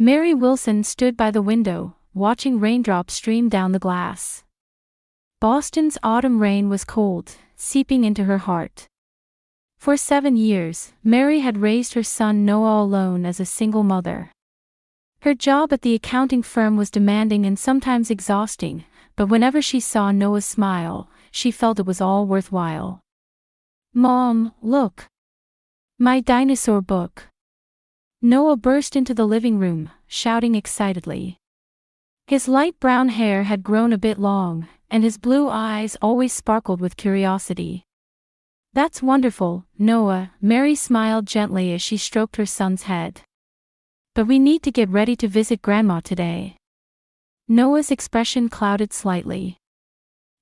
Mary Wilson stood by the window, watching raindrops stream down the glass. Boston's autumn rain was cold, seeping into her heart. For 7 years, Mary had raised her son Noah alone as a single mother. Her job at the accounting firm was demanding and sometimes exhausting, but whenever she saw Noah smile, she felt it was all worthwhile. "Mom, look! My dinosaur book!" Noah burst into the living room, shouting excitedly. His light brown hair had grown a bit long, and his blue eyes always sparkled with curiosity. "That's wonderful, Noah," Mary smiled gently as she stroked her son's head. "But we need to get ready to visit Grandma today." Noah's expression clouded slightly.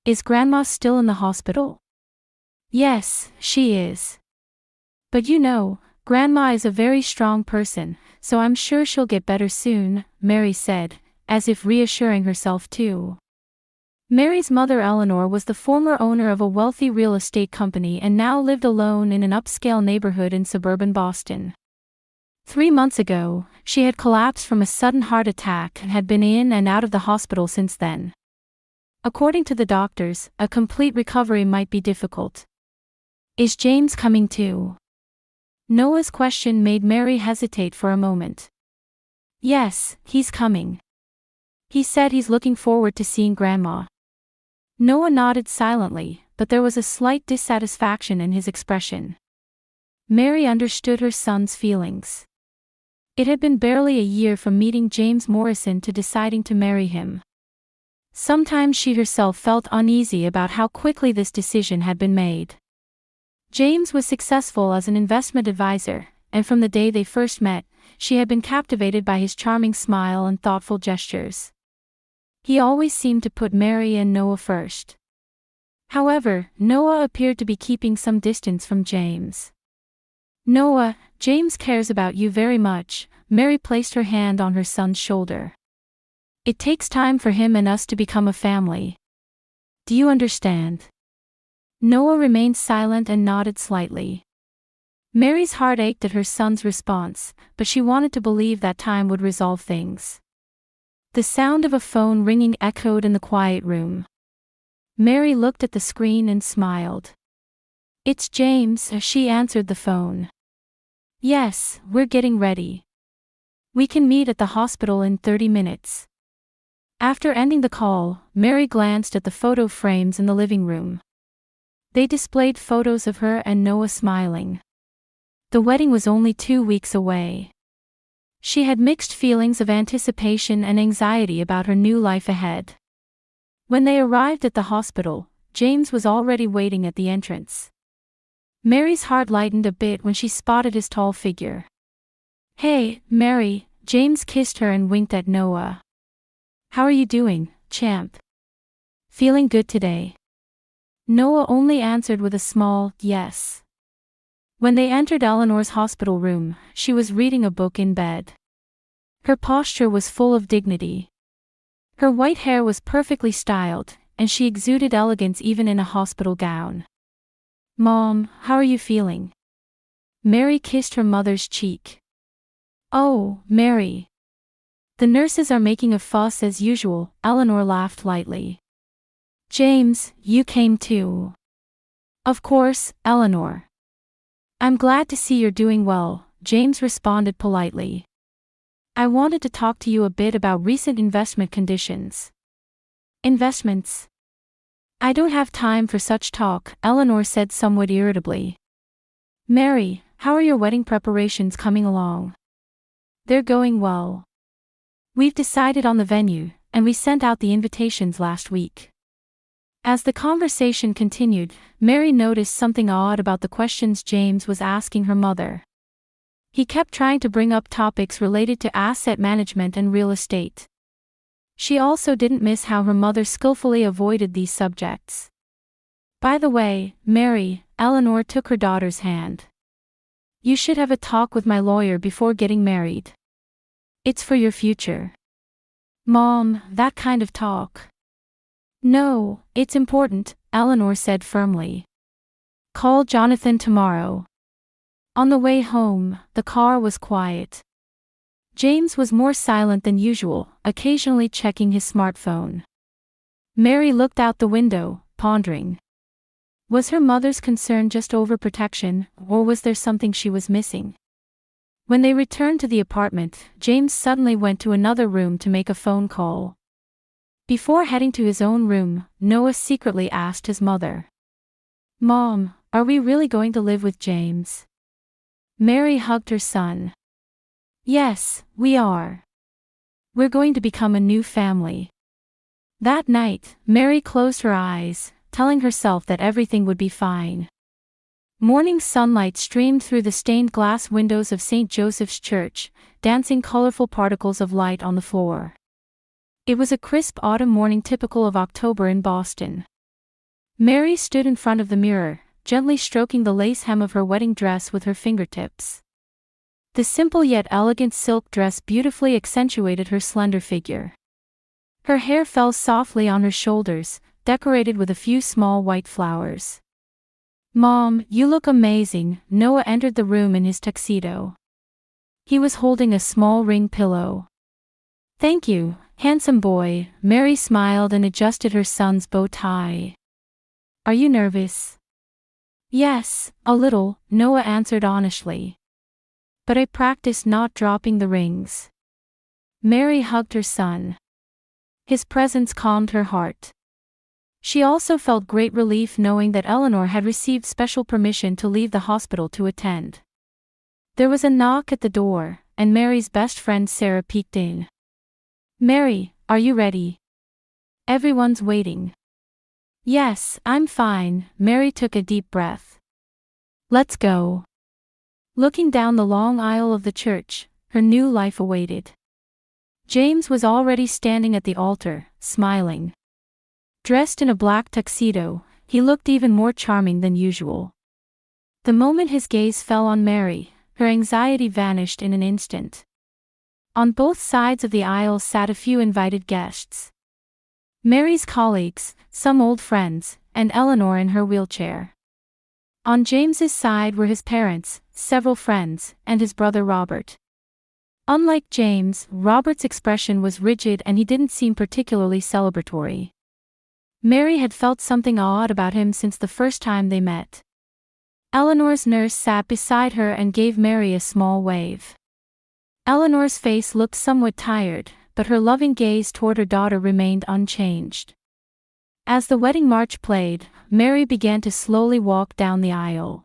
"Is Grandma still in the hospital?" "Yes, she is. But you know, Grandma is a very strong person, so I'm sure she'll get better soon," Mary said, as if reassuring herself too. Mary's mother Eleanor was the former owner of a wealthy real estate company and now lived alone in an upscale neighborhood in suburban Boston. 3 months ago, she had collapsed from a sudden heart attack and had been in and out of the hospital since then. According to the doctors, a complete recovery might be difficult. "Is James coming too?" Noah's question made Mary hesitate for a moment. "Yes, he's coming. He said he's looking forward to seeing Grandma." Noah nodded silently, but there was a slight dissatisfaction in his expression. Mary understood her son's feelings. It had been barely a year from meeting James Morrison to deciding to marry him. Sometimes she herself felt uneasy about how quickly this decision had been made. James was successful as an investment advisor, and from the day they first met, she had been captivated by his charming smile and thoughtful gestures. He always seemed to put Mary and Noah first. However, Noah appeared to be keeping some distance from James. "Noah, James cares about you very much," Mary placed her hand on her son's shoulder. "It takes time for him and us to become a family. Do you understand?" Noah remained silent and nodded slightly. Mary's heart ached at her son's response, but she wanted to believe that time would resolve things. The sound of a phone ringing echoed in the quiet room. Mary looked at the screen and smiled. "It's James," she answered the phone. "Yes, we're getting ready. We can meet at the hospital in 30 minutes. After ending the call, Mary glanced at the photo frames in the living room. They displayed photos of her and Noah smiling. The wedding was only 2 weeks away. She had mixed feelings of anticipation and anxiety about her new life ahead. When they arrived at the hospital, James was already waiting at the entrance. Mary's heart lightened a bit when she spotted his tall figure. "Hey, Mary," James kissed her and winked at Noah. "How are you doing, champ? Feeling good today?" Noah only answered with a small yes. When they entered Eleanor's hospital room, she was reading a book in bed. Her posture was full of dignity. Her white hair was perfectly styled, and she exuded elegance even in a hospital gown. "Mom, how are you feeling?" Mary kissed her mother's cheek. "Oh, Mary. The nurses are making a fuss as usual," Eleanor laughed lightly. "James, you came too." "Of course, Eleanor. I'm glad to see you're doing well," James responded politely. "I wanted to talk to you a bit about recent investment conditions." "Investments? I don't have time for such talk," Eleanor said somewhat irritably. "Mary, how are your wedding preparations coming along?" "They're going well. We've decided on the venue, and we sent out the invitations last week." As the conversation continued, Mary noticed something odd about the questions James was asking her mother. He kept trying to bring up topics related to asset management and real estate. She also didn't miss how her mother skillfully avoided these subjects. "By the way, Mary," Eleanor took her daughter's hand. "You should have a talk with my lawyer before getting married. It's for your future." "Mom, that kind of talk." "No, it's important," Eleanor said firmly. "Call Jonathan tomorrow." On the way home, the car was quiet. James was more silent than usual, occasionally checking his smartphone. Mary looked out the window, pondering. Was her mother's concern just overprotection, or was there something she was missing? When they returned to the apartment, James suddenly went to another room to make a phone call. Before heading to his own room, Noah secretly asked his mother, "Mom, are we really going to live with James?" Mary hugged her son. "Yes, we are. We're going to become a new family." That night, Mary closed her eyes, telling herself that everything would be fine. Morning sunlight streamed through the stained glass windows of St. Joseph's Church, dancing colorful particles of light on the floor. It was a crisp autumn morning typical of October in Boston. Mary stood in front of the mirror, gently stroking the lace hem of her wedding dress with her fingertips. The simple yet elegant silk dress beautifully accentuated her slender figure. Her hair fell softly on her shoulders, decorated with a few small white flowers. "Mom, you look amazing." Noah entered the room in his tuxedo. He was holding a small ring pillow. "Thank you, handsome boy." Mary smiled and adjusted her son's bow tie. "Are you nervous?" "Yes, a little," Noah answered honestly. "But I practiced not dropping the rings." Mary hugged her son. His presence calmed her heart. She also felt great relief knowing that Eleanor had received special permission to leave the hospital to attend. There was a knock at the door, and Mary's best friend Sarah peeked in. "Mary, are you ready? Everyone's waiting." "Yes, I'm fine." Mary took a deep breath. "Let's go." Looking down the long aisle of the church, her new life awaited. James was already standing at the altar, smiling. Dressed in a black tuxedo, he looked even more charming than usual. The moment his gaze fell on Mary, her anxiety vanished in an instant. On both sides of the aisle sat a few invited guests. Mary's colleagues, some old friends, and Eleanor in her wheelchair. On James's side were his parents, several friends, and his brother Robert. Unlike James, Robert's expression was rigid and he didn't seem particularly celebratory. Mary had felt something odd about him since the first time they met. Eleanor's nurse sat beside her and gave Mary a small wave. Eleanor's face looked somewhat tired, but her loving gaze toward her daughter remained unchanged. As the wedding march played, Mary began to slowly walk down the aisle.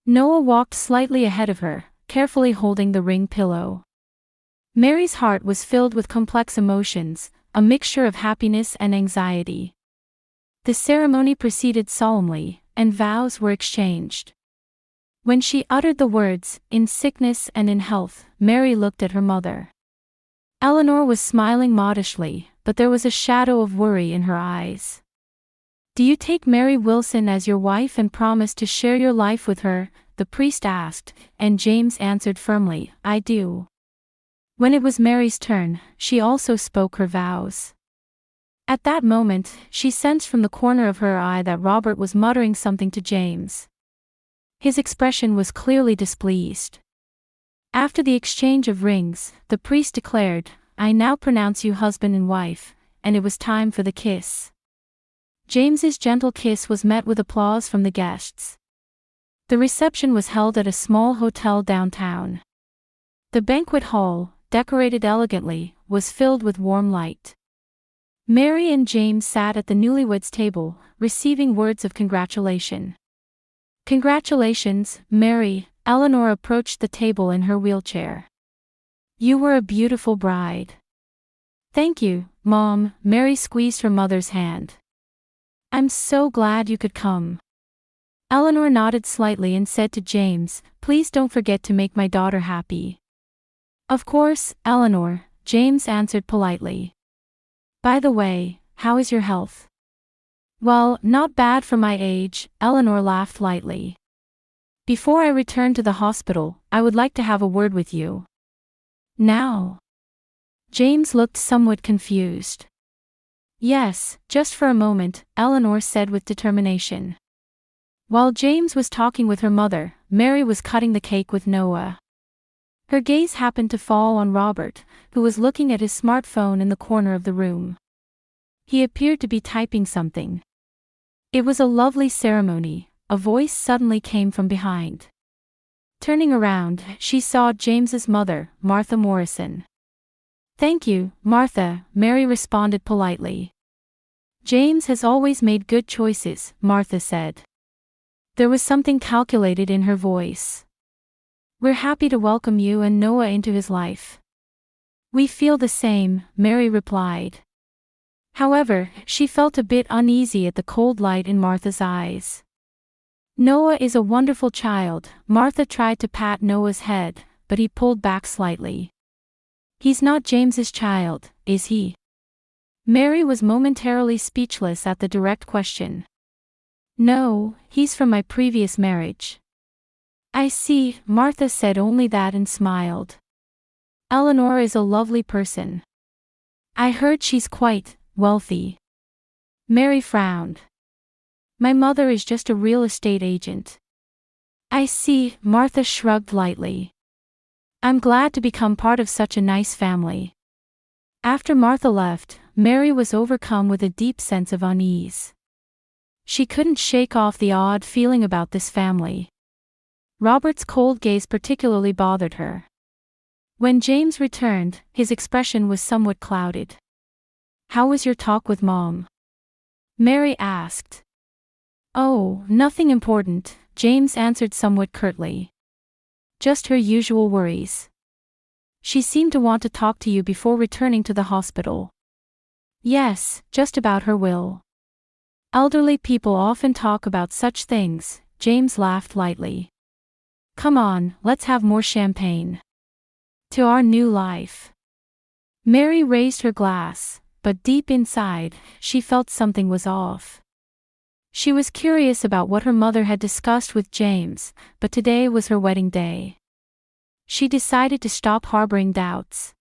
Noah walked slightly ahead of her, carefully holding the ring pillow. Mary's heart was filled with complex emotions, a mixture of happiness and anxiety. The ceremony proceeded solemnly, and vows were exchanged. When she uttered the words, "in sickness and in health," Mary looked at her mother. Eleanor was smiling modestly, but there was a shadow of worry in her eyes. "Do you take Mary Wilson as your wife and promise to share your life with her?" the priest asked, and James answered firmly, "I do." When it was Mary's turn, she also spoke her vows. At that moment, she sensed from the corner of her eye that Robert was muttering something to James. His expression was clearly displeased. After the exchange of rings, the priest declared, "I now pronounce you husband and wife," and it was time for the kiss. James's gentle kiss was met with applause from the guests. The reception was held at a small hotel downtown. The banquet hall, decorated elegantly, was filled with warm light. Mary and James sat at the newlyweds' table, receiving words of congratulation. "Congratulations, Mary." Eleanor approached the table in her wheelchair. "You were a beautiful bride." "Thank you, Mom." Mary squeezed her mother's hand. "I'm so glad you could come." Eleanor nodded slightly and said to James, "Please don't forget to make my daughter happy." "Of course, Eleanor," James answered politely. "By the way, how is your health?" "Well, not bad for my age," Eleanor laughed lightly. "Before I return to the hospital, I would like to have a word with you." "Now?" James looked somewhat confused. "Yes, just for a moment," Eleanor said with determination. While James was talking with her mother, Mary was cutting the cake with Noah. Her gaze happened to fall on Robert, who was looking at his smartphone in the corner of the room. He appeared to be typing something. It was a lovely ceremony, a voice suddenly came from behind. Turning around, she saw James's mother, Martha Morrison. "Thank you, Martha," Mary responded politely. "James has always made good choices," Martha said. There was something calculated in her voice. "We're happy to welcome you and Noah into his life." "We feel the same," Mary replied. However, she felt a bit uneasy at the cold light in Martha's eyes. "Noah is a wonderful child," Martha tried to pat Noah's head, but he pulled back slightly. "He's not James's child, is he?" Mary was momentarily speechless at the direct question. "No, he's from my previous marriage." "I see," Martha said only that and smiled. "Eleanor is a lovely person. I heard she's quite wealthy." Mary frowned. "My mother is just a real estate agent." "I see," Martha shrugged lightly. "I'm glad to become part of such a nice family." After Martha left, Mary was overcome with a deep sense of unease. She couldn't shake off the odd feeling about this family. Robert's cold gaze particularly bothered her. When James returned, his expression was somewhat clouded. "How was your talk with Mom?" Mary asked. "Oh, nothing important," James answered somewhat curtly. "Just her usual worries. She seemed to want to talk to you before returning to the hospital." "Yes, just about her will. Elderly people often talk about such things," James laughed lightly. "Come on, let's have more champagne. To our new life." Mary raised her glass, but deep inside, she felt something was off. She was curious about what her mother had discussed with James, but today was her wedding day. She decided to stop harboring doubts.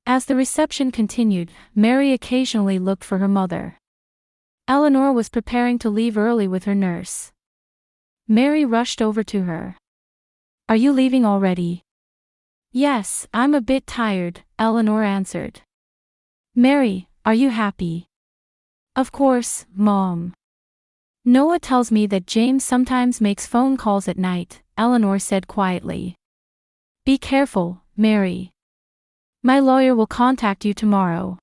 As the reception continued, Mary occasionally looked for her mother. Eleanor was preparing to leave early with her nurse. Mary rushed over to her. "Are you leaving already?" "Yes, I'm a bit tired," Eleanor answered. "Mary, are you happy?" "Of course, Mom. Noah tells me that James sometimes makes phone calls at night," Eleanor said quietly. "Be careful, Mary. My lawyer will contact you tomorrow."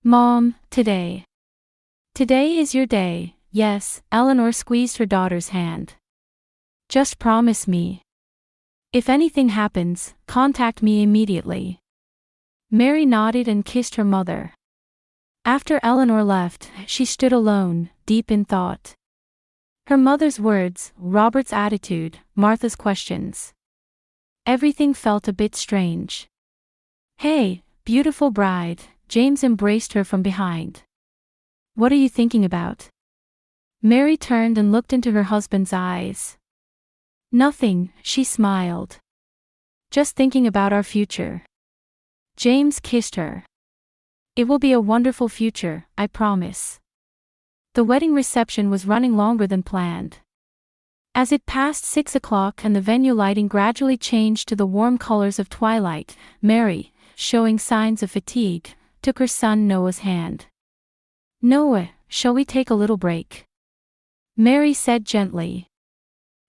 "Mom, today. Today is your day, yes," Eleanor squeezed her daughter's hand. "Just promise me. If anything happens, contact me immediately." Mary nodded and kissed her mother. After Eleanor left, she stood alone, deep in thought. Her mother's words, Robert's attitude, Martha's questions. Everything felt a bit strange. "Hey, beautiful bride," James embraced her from behind. "What are you thinking about?" Mary turned and looked into her husband's eyes. "Nothing," she smiled. "Just thinking about our future." James kissed her. "It will be a wonderful future, I promise." The wedding reception was running longer than planned. As it passed 6 o'clock and the venue lighting gradually changed to the warm colors of twilight, Mary, showing signs of fatigue, took her son Noah's hand. "Noah, shall we take a little break?" Mary said gently.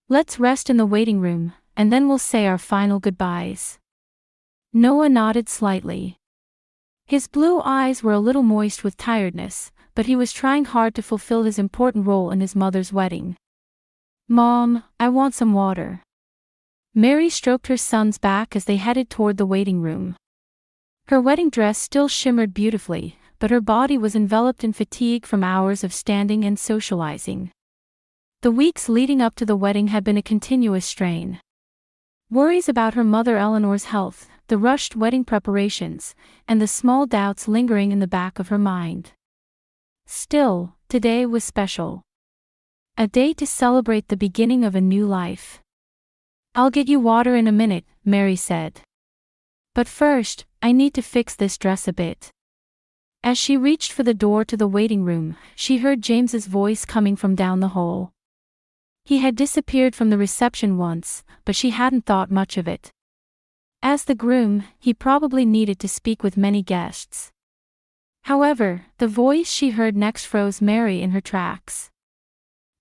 "Let's rest in the waiting room, and then we'll say our final goodbyes." Noah nodded slightly. His blue eyes were a little moist with tiredness, but he was trying hard to fulfill his important role in his mother's wedding. "Mom, I want some water." Mary stroked her son's back as they headed toward the waiting room. Her wedding dress still shimmered beautifully, but her body was enveloped in fatigue from hours of standing and socializing. The weeks leading up to the wedding had been a continuous strain. Worries about her mother Eleanor's health, the rushed wedding preparations, and the small doubts lingering in the back of her mind. Still, today was special. A day to celebrate the beginning of a new life. "I'll get you water in a minute," Mary said. "But first, I need to fix this dress a bit." As she reached for the door to the waiting room, she heard James's voice coming from down the hall. He had disappeared from the reception once, but she hadn't thought much of it. As the groom, he probably needed to speak with many guests. However, the voice she heard next froze Mary in her tracks.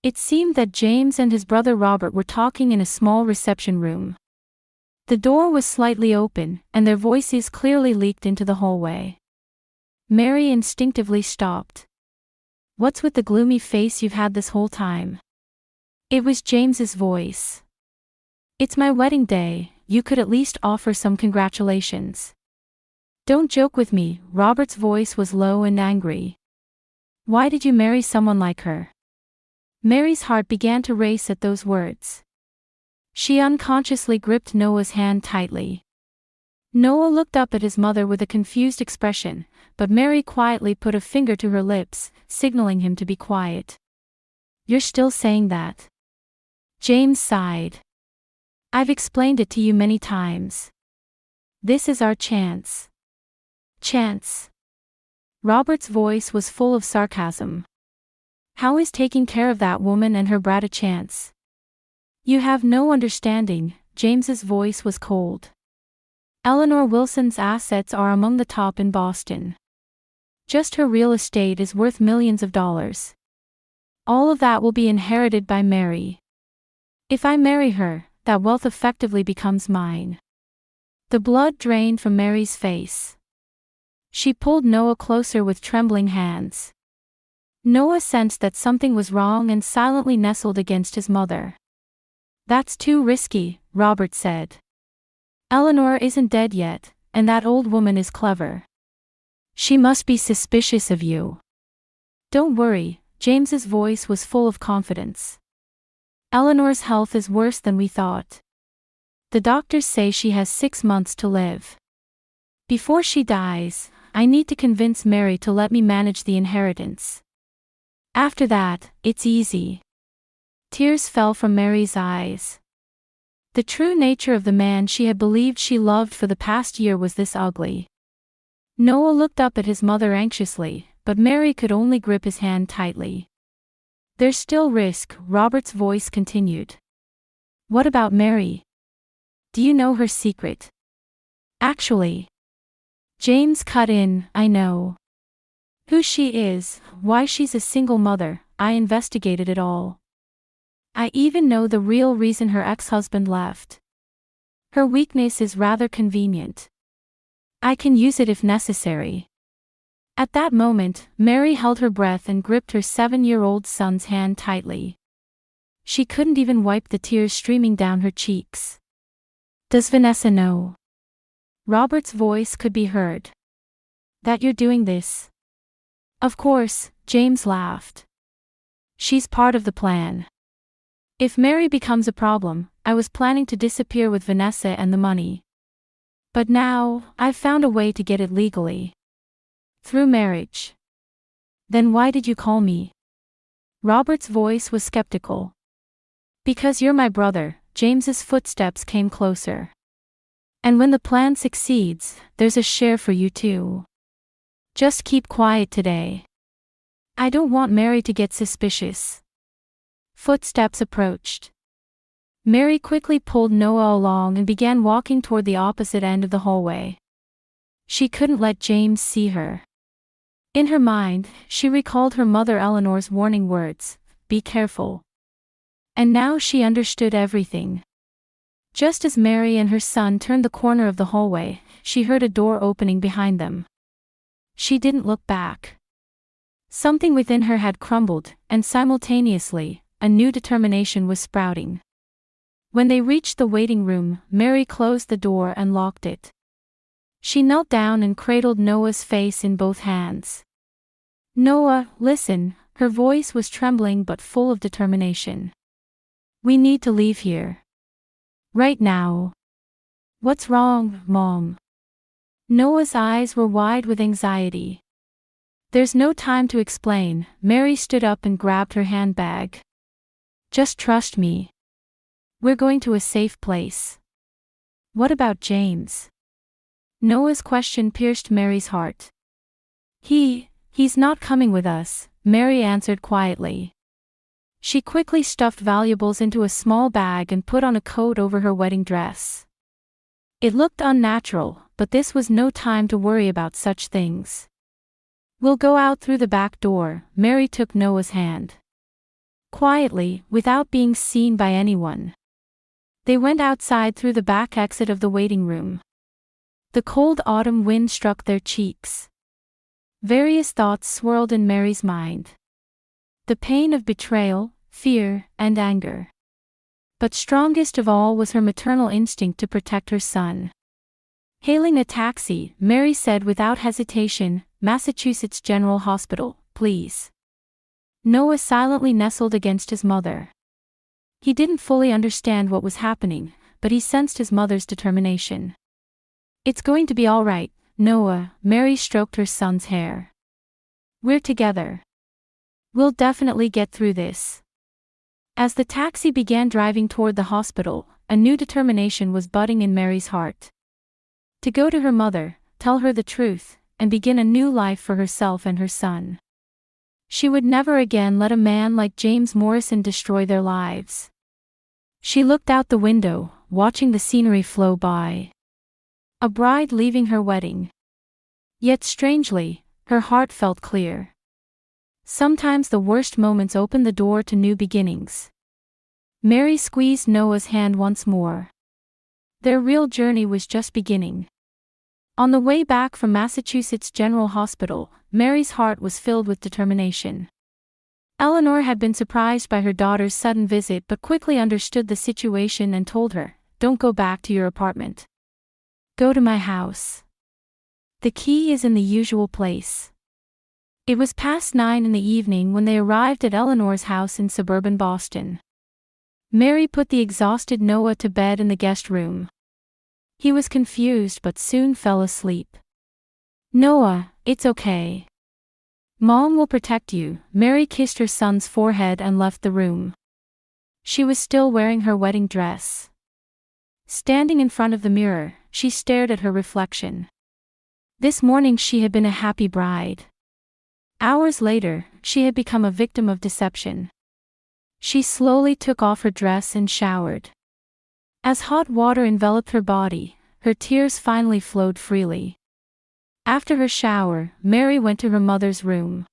It seemed that James and his brother Robert were talking in a small reception room. The door was slightly open, and their voices clearly leaked into the hallway. Mary instinctively stopped. "What's with the gloomy face you've had this whole time?" It was James's voice. "It's my wedding day, you could at least offer some congratulations." "Don't joke with me," Robert's voice was low and angry. "Why did you marry someone like her?" Mary's heart began to race at those words. She unconsciously gripped Noah's hand tightly. Noah looked up at his mother with a confused expression, but Mary quietly put a finger to her lips, signaling him to be quiet. "You're still saying that?" James sighed. "I've explained it to you many times. This is our chance." Chance. Robert's voice was full of sarcasm. "How is taking care of that woman and her brat a chance?" "You have no understanding," James's voice was cold. "Eleanor Wilson's assets are among the top in Boston. Just her real estate is worth millions of dollars. All of that will be inherited by Mary. If I marry her, that wealth effectively becomes mine." The blood drained from Mary's face. She pulled Noah closer with trembling hands. Noah sensed that something was wrong and silently nestled against his mother. "That's too risky," Robert said. "Eleanor isn't dead yet, and that old woman is clever. She must be suspicious of you." "Don't worry," James's voice was full of confidence. "Eleanor's health is worse than we thought. The doctors say she has 6 months to live. Before she dies, I need to convince Mary to let me manage the inheritance. After that, it's easy." Tears fell from Mary's eyes. The true nature of the man she had believed she loved for the past year was this ugly. Noah looked up at his mother anxiously, but Mary could only grip his hand tightly. "There's still risk," Robert's voice continued. "What about Mary? Do you know her secret?" "Actually," James cut in, "I know. Who she is, why she's a single mother, I investigated it all. I even know the real reason her ex-husband left. Her weakness is rather convenient. I can use it if necessary." At that moment, Mary held her breath and gripped her 7-year-old son's hand tightly. She couldn't even wipe the tears streaming down her cheeks. "Does Vanessa know?" Robert's voice could be heard. "That you're doing this?" "Of course," James laughed. "She's part of the plan. If Mary becomes a problem, I was planning to disappear with Vanessa and the money. But now, I've found a way to get it legally. Through marriage." "Then why did you call me?" Robert's voice was skeptical. "Because you're my brother," James's footsteps came closer. "And when the plan succeeds, there's a share for you too. Just keep quiet today. I don't want Mary to get suspicious." Footsteps approached. Mary quickly pulled Noah along and began walking toward the opposite end of the hallway. She couldn't let James see her. In her mind, she recalled her mother Eleanor's warning words, "Be careful." And now she understood everything. Just as Mary and her son turned the corner of the hallway, she heard a door opening behind them. She didn't look back. Something within her had crumbled, and simultaneously, a new determination was sprouting. When they reached the waiting room, Mary closed the door and locked it. She knelt down and cradled Noah's face in both hands. "Noah, listen," her voice was trembling but full of determination. "We need to leave here. Right now." "What's wrong, Mom?" Noah's eyes were wide with anxiety. "There's no time to explain," Mary stood up and grabbed her handbag. "Just trust me. We're going to a safe place." "What about James?" Noah's question pierced Mary's heart. He's not coming with us," Mary answered quietly. She quickly stuffed valuables into a small bag and put on a coat over her wedding dress. It looked unnatural, but this was no time to worry about such things. "We'll go out through the back door," Mary took Noah's hand. Quietly, without being seen by anyone. They went outside through the back exit of the waiting room. The cold autumn wind struck their cheeks. Various thoughts swirled in Mary's mind. The pain of betrayal, fear, and anger. But strongest of all was her maternal instinct to protect her son. Hailing a taxi, Mary said without hesitation, "Massachusetts General Hospital, please." Noah silently nestled against his mother. He didn't fully understand what was happening, but he sensed his mother's determination. "It's going to be all right, Noah," Mary stroked her son's hair. "We're together. We'll definitely get through this." As the taxi began driving toward the hospital, a new determination was budding in Mary's heart. To go to her mother, tell her the truth, and begin a new life for herself and her son. She would never again let a man like James Morrison destroy their lives. She looked out the window, watching the scenery flow by. A bride leaving her wedding. Yet strangely, her heart felt clear. Sometimes the worst moments open the door to new beginnings. Mary squeezed Noah's hand once more. Their real journey was just beginning. On the way back from Massachusetts General Hospital, Mary's heart was filled with determination. Eleanor had been surprised by her daughter's sudden visit but quickly understood the situation and told her, "Don't go back to your apartment. Go to my house. The key is in the usual place." It was past 9 in the evening when they arrived at Eleanor's house in suburban Boston. Mary put the exhausted Noah to bed in the guest room. He was confused but soon fell asleep. "Noah, it's okay. Mom will protect you." Mary kissed her son's forehead and left the room. She was still wearing her wedding dress. Standing in front of the mirror, she stared at her reflection. This morning she had been a happy bride. Hours later, she had become a victim of deception. She slowly took off her dress and showered. As hot water enveloped her body, her tears finally flowed freely. After her shower, Mary went to her mother's room.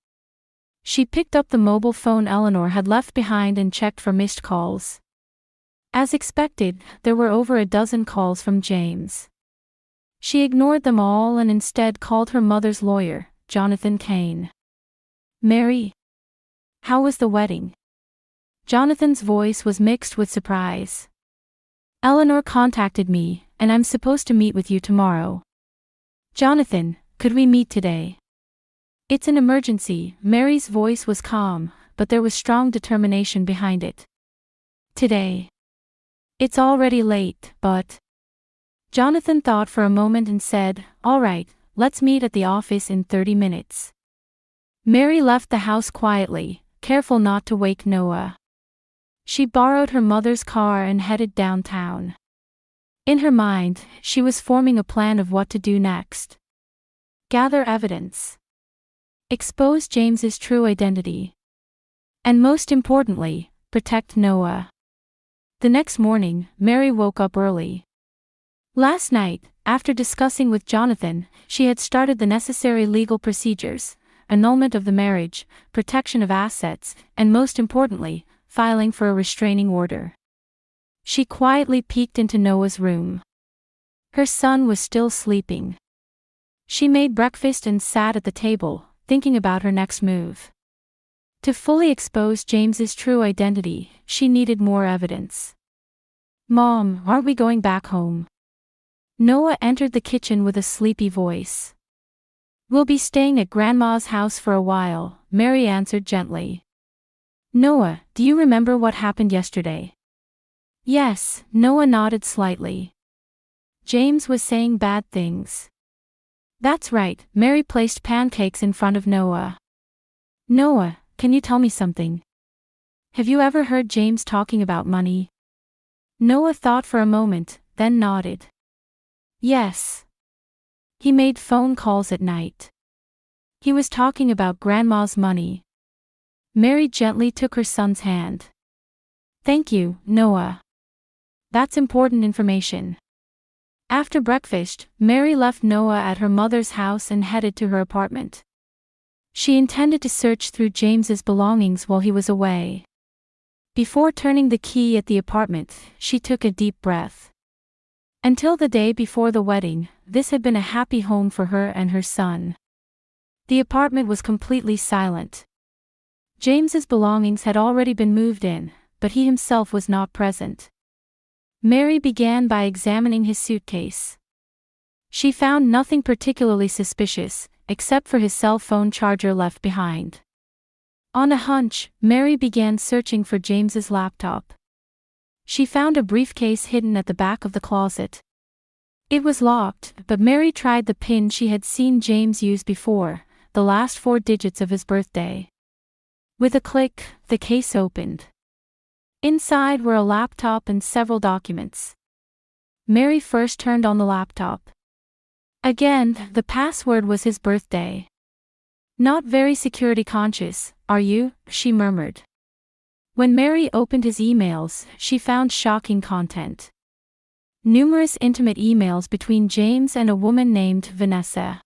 She picked up the mobile phone Eleanor had left behind and checked for missed calls. As expected, there were over a dozen calls from James. She ignored them all and instead called her mother's lawyer, Jonathan Kane. "Mary? How was the wedding?" Jonathan's voice was mixed with surprise. "Eleanor contacted me, and I'm supposed to meet with you tomorrow." "Jonathan, could we meet today?" "It's an emergency." Mary's voice was calm, but there was strong determination behind it. "Today. It's already late, but..." Jonathan thought for a moment and said, "All right, let's meet at the office in 30 minutes. Mary left the house quietly, careful not to wake Noah. She borrowed her mother's car and headed downtown. In her mind, she was forming a plan of what to do next. Gather evidence. Expose James's true identity. And most importantly, protect Noah. The next morning, Mary woke up early. Last night, after discussing with Jonathan, she had started the necessary legal procedures: annulment of the marriage, protection of assets, and most importantly, filing for a restraining order. She quietly peeked into Noah's room. Her son was still sleeping. She made breakfast and sat at the table, thinking about her next move. To fully expose James's true identity, she needed more evidence. "Mom, aren't we going back home?" Noah entered the kitchen with a sleepy voice. "We'll be staying at Grandma's house for a while," Mary answered gently. "Noah, do you remember what happened yesterday?" "Yes," Noah nodded slightly. "James was saying bad things." "That's right." Mary placed pancakes in front of Noah. "Noah, can you tell me something? Have you ever heard James talking about money?" Noah thought for a moment, then nodded. "Yes. He made phone calls at night. He was talking about Grandma's money." Mary gently took her son's hand. "Thank you, Noah. That's important information. After breakfast, Mary left Noah at her mother's house and headed to her apartment. She intended to search through James's belongings while he was away. Before turning the key at the apartment, she took a deep breath. Until the day before the wedding, this had been a happy home for her and her son. The apartment was completely silent. James's belongings had already been moved in, but he himself was not present. Mary began by examining his suitcase. She found nothing particularly suspicious, except for his cell phone charger left behind. On a hunch, Mary began searching for James's laptop. She found a briefcase hidden at the back of the closet. It was locked, but Mary tried the pin she had seen James use before, the last 4 digits of his birthday. With a click, the case opened. Inside were a laptop and several documents. Mary first turned on the laptop. Again, the password was his birthday. "Not very security conscious, are you?" she murmured. When Mary opened his emails, she found shocking content. Numerous intimate emails between James and a woman named Vanessa.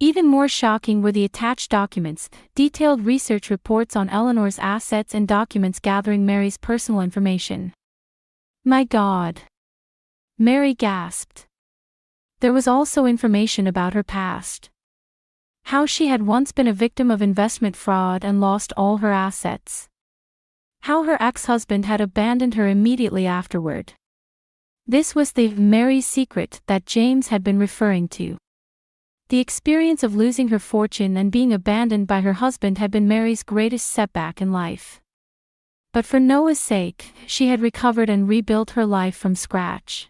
Even more shocking were the attached documents, detailed research reports on Eleanor's assets and documents gathering Mary's personal information. "My God!" Mary gasped. There was also information about her past. How she had once been a victim of investment fraud and lost all her assets. How her ex-husband had abandoned her immediately afterward. This was the Mary's secret that James had been referring to. The experience of losing her fortune and being abandoned by her husband had been Mary's greatest setback in life. But for Noah's sake, she had recovered and rebuilt her life from scratch.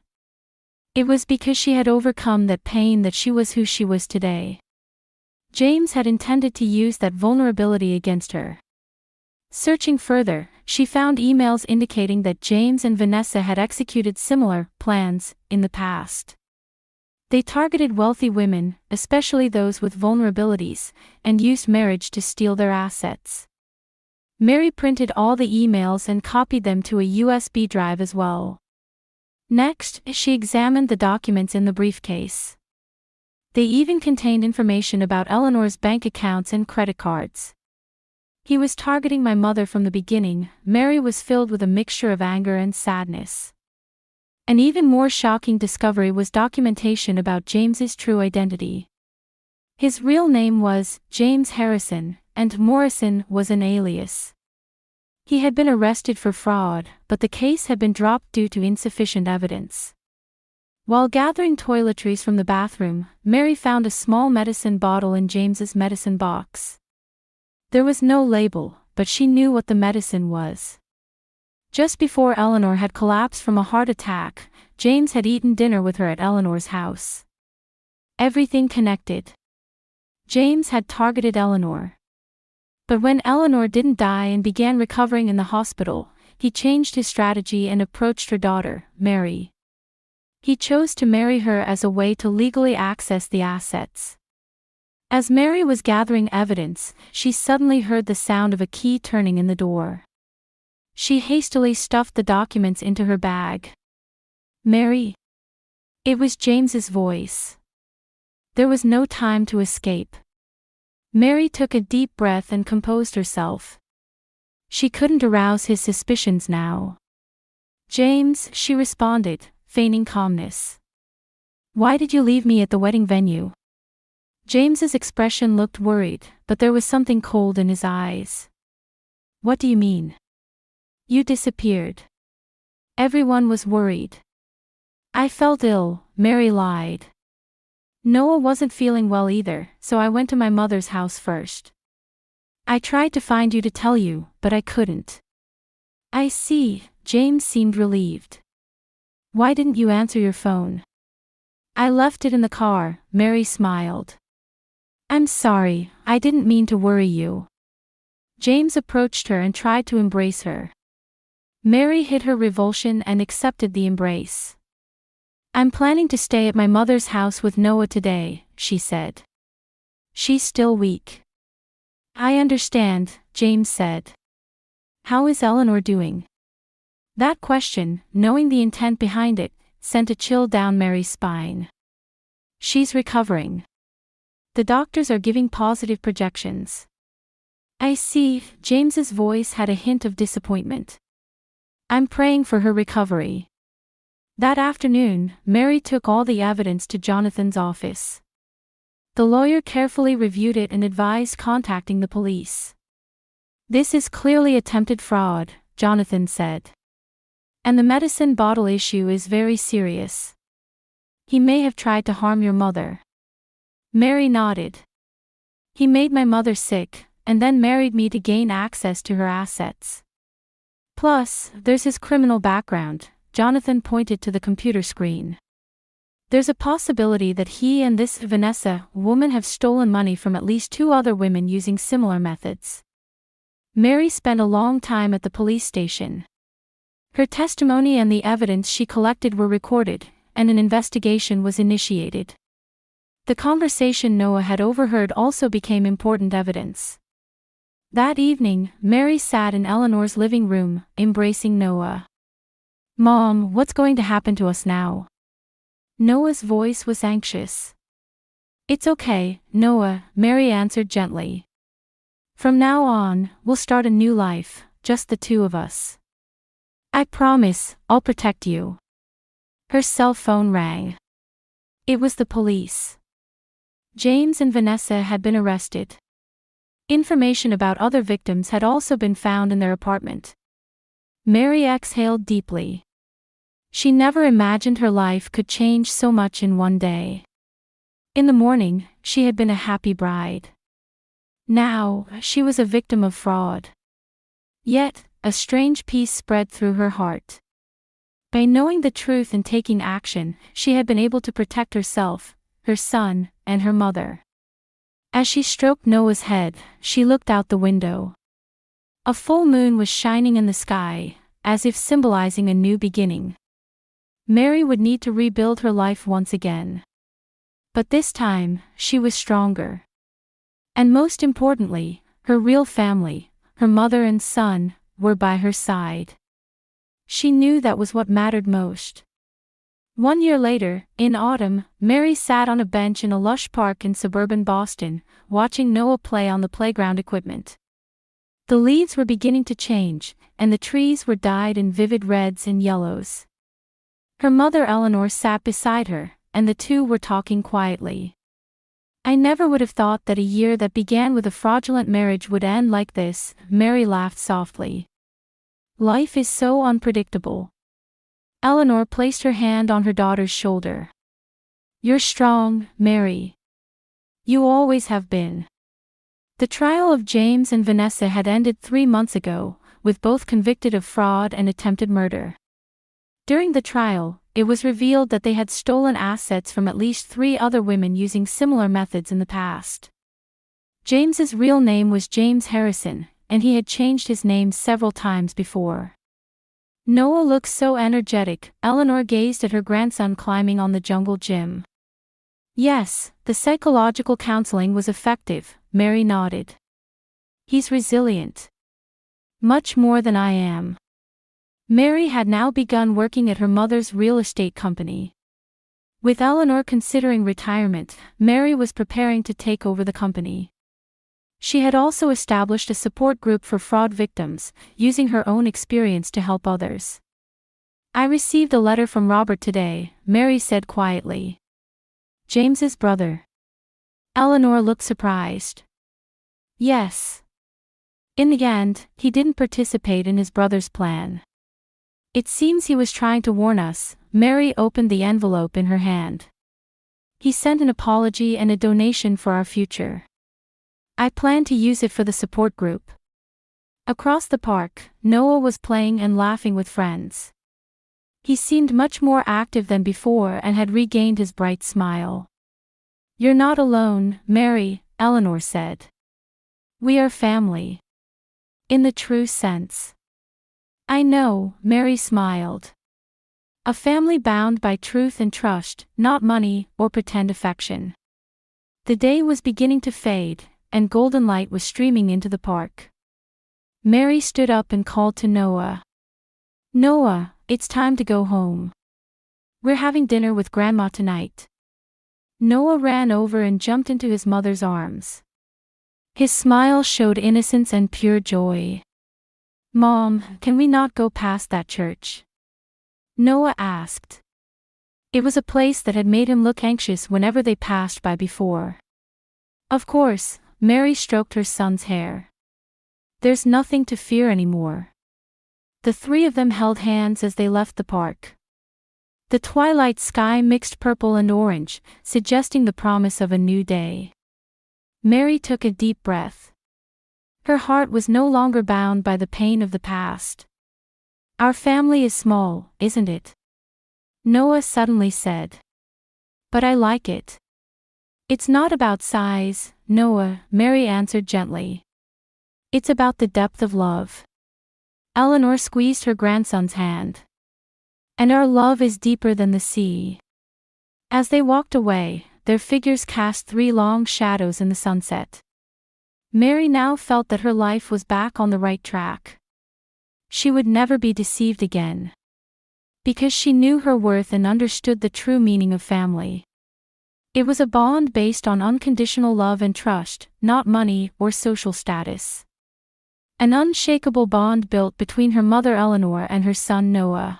It was because she had overcome that pain that she was who she was today. James had intended to use that vulnerability against her. Searching further, she found emails indicating that James and Vanessa had executed similar plans in the past. They targeted wealthy women, especially those with vulnerabilities, and used marriage to steal their assets. Mary printed all the emails and copied them to a USB drive as well. Next, she examined the documents in the briefcase. They even contained information about Eleanor's bank accounts and credit cards. "He was targeting my mother from the beginning." Mary was filled with a mixture of anger and sadness. An even more shocking discovery was documentation about James's true identity. His real name was James Harrison, and Morrison was an alias. He had been arrested for fraud, but the case had been dropped due to insufficient evidence. While gathering toiletries from the bathroom, Mary found a small medicine bottle in James's medicine box. There was no label, but she knew what the medicine was. Just before Eleanor had collapsed from a heart attack, James had eaten dinner with her at Eleanor's house. Everything connected. James had targeted Eleanor. But when Eleanor didn't die and began recovering in the hospital, he changed his strategy and approached her daughter, Mary. He chose to marry her as a way to legally access the assets. As Mary was gathering evidence, she suddenly heard the sound of a key turning in the door. She hastily stuffed the documents into her bag. "Mary?" It was James's voice. There was no time to escape. Mary took a deep breath and composed herself. She couldn't arouse his suspicions now. "James," she responded, feigning calmness. "Why did you leave me at the wedding venue?" James's expression looked worried, but there was something cold in his eyes. "What do you mean?" "You disappeared. Everyone was worried." "I felt ill," Mary lied. "Noah wasn't feeling well either, so I went to my mother's house first. I tried to find you to tell you, but I couldn't." "I see," James seemed relieved. "Why didn't you answer your phone?" "I left it in the car," Mary smiled. "I'm sorry, I didn't mean to worry you." James approached her and tried to embrace her. Mary hid her revulsion and accepted the embrace. "I'm planning to stay at my mother's house with Noah today," she said. "She's still weak." "I understand," James said. "How is Eleanor doing?" That question, knowing the intent behind it, sent a chill down Mary's spine. She's recovering. The doctors are giving positive projections. I see. James's voice had a hint of disappointment. I'm praying for her recovery. That afternoon, Mary took all the evidence to Jonathan's office. The lawyer carefully reviewed it and advised contacting the police. This is clearly attempted fraud, Jonathan said. And the medicine bottle issue is very serious. He may have tried to harm your mother. Mary nodded. He made my mother sick, and then married me to gain access to her assets. Plus, there's his criminal background. Jonathan pointed to the computer screen. There's a possibility that he and this Vanessa woman have stolen money from at least 2 other women using similar methods. Mary spent a long time at the police station. Her testimony and the evidence she collected were recorded, and an investigation was initiated. The conversation Noah had overheard also became important evidence. That evening, Mary sat in Eleanor's living room, embracing Noah. Mom, what's going to happen to us now? Noah's voice was anxious. It's okay, Noah, Mary answered gently. From now on, we'll start a new life, just the 2 of us. I promise, I'll protect you. Her cell phone rang. It was the police. James and Vanessa had been arrested. Information about other victims had also been found in their apartment. Mary exhaled deeply. She never imagined her life could change so much in one day. In the morning, she had been a happy bride. Now, she was a victim of fraud. Yet, a strange peace spread through her heart. By knowing the truth and taking action, she had been able to protect herself, her son, and her mother. As she stroked Noah's head, she looked out the window. A full moon was shining in the sky, as if symbolizing a new beginning. Mary would need to rebuild her life once again. But this time, she was stronger. And most importantly, her real family, her mother and son, were by her side. She knew that was what mattered most. 1 year later, in autumn, Mary sat on a bench in a lush park in suburban Boston, watching Noah play on the playground equipment. The leaves were beginning to change, and the trees were dyed in vivid reds and yellows. Her mother Eleanor sat beside her, and the 2 were talking quietly. I never would have thought that a year that began with a fraudulent marriage would end like this, Mary laughed softly. Life is so unpredictable. Eleanor placed her hand on her daughter's shoulder. You're strong, Mary. You always have been. The trial of James and Vanessa had ended 3 months ago, with both convicted of fraud and attempted murder. During the trial, it was revealed that they had stolen assets from at least 3 other women using similar methods in the past. James's real name was James Harrison, and he had changed his name several times before. Noah looked so energetic. Eleanor gazed at her grandson climbing on the jungle gym. Yes, the psychological counseling was effective, Mary nodded. He's resilient. Much more than I am. Mary had now begun working at her mother's real estate company. With Eleanor considering retirement, Mary was preparing to take over the company. She had also established a support group for fraud victims, using her own experience to help others. I received a letter from Robert today, Mary said quietly. James's brother. Eleanor looked surprised. Yes. In the end, he didn't participate in his brother's plan. It seems he was trying to warn us. Mary opened the envelope in her hand. He sent an apology and a donation for our future. I plan to use it for the support group. Across the park, Noah was playing and laughing with friends. He seemed much more active than before and had regained his bright smile. You're not alone, Mary, Eleanor said. We are family. In the true sense. I know, Mary smiled. A family bound by truth and trust, not money or pretend affection. The day was beginning to fade, and golden light was streaming into the park. Mary stood up and called to Noah. Noah, it's time to go home. "We're having dinner with Grandma tonight." Noah ran over and jumped into his mother's arms. His smile showed innocence and pure joy. "Mom, can we not go past that church?" Noah asked. It was a place that had made him look anxious whenever they passed by before. "Of course," Mary stroked her son's hair. "There's nothing to fear anymore." The three of them held hands as they left the park. The twilight sky mixed purple and orange, suggesting the promise of a new day. Mary took a deep breath. Her heart was no longer bound by the pain of the past. "Our family is small, isn't it?" Noah suddenly said. "But I like it." "It's not about size, Noah," Mary answered gently. "It's about the depth of love." Eleanor squeezed her grandson's hand. "And our love is deeper than the sea." As they walked away, their figures cast 3 long shadows in the sunset. Mary now felt that her life was back on the right track. She would never be deceived again. Because she knew her worth and understood the true meaning of family. It was a bond based on unconditional love and trust, not money or social status. An unshakable bond built between her mother Eleanor and her son Noah.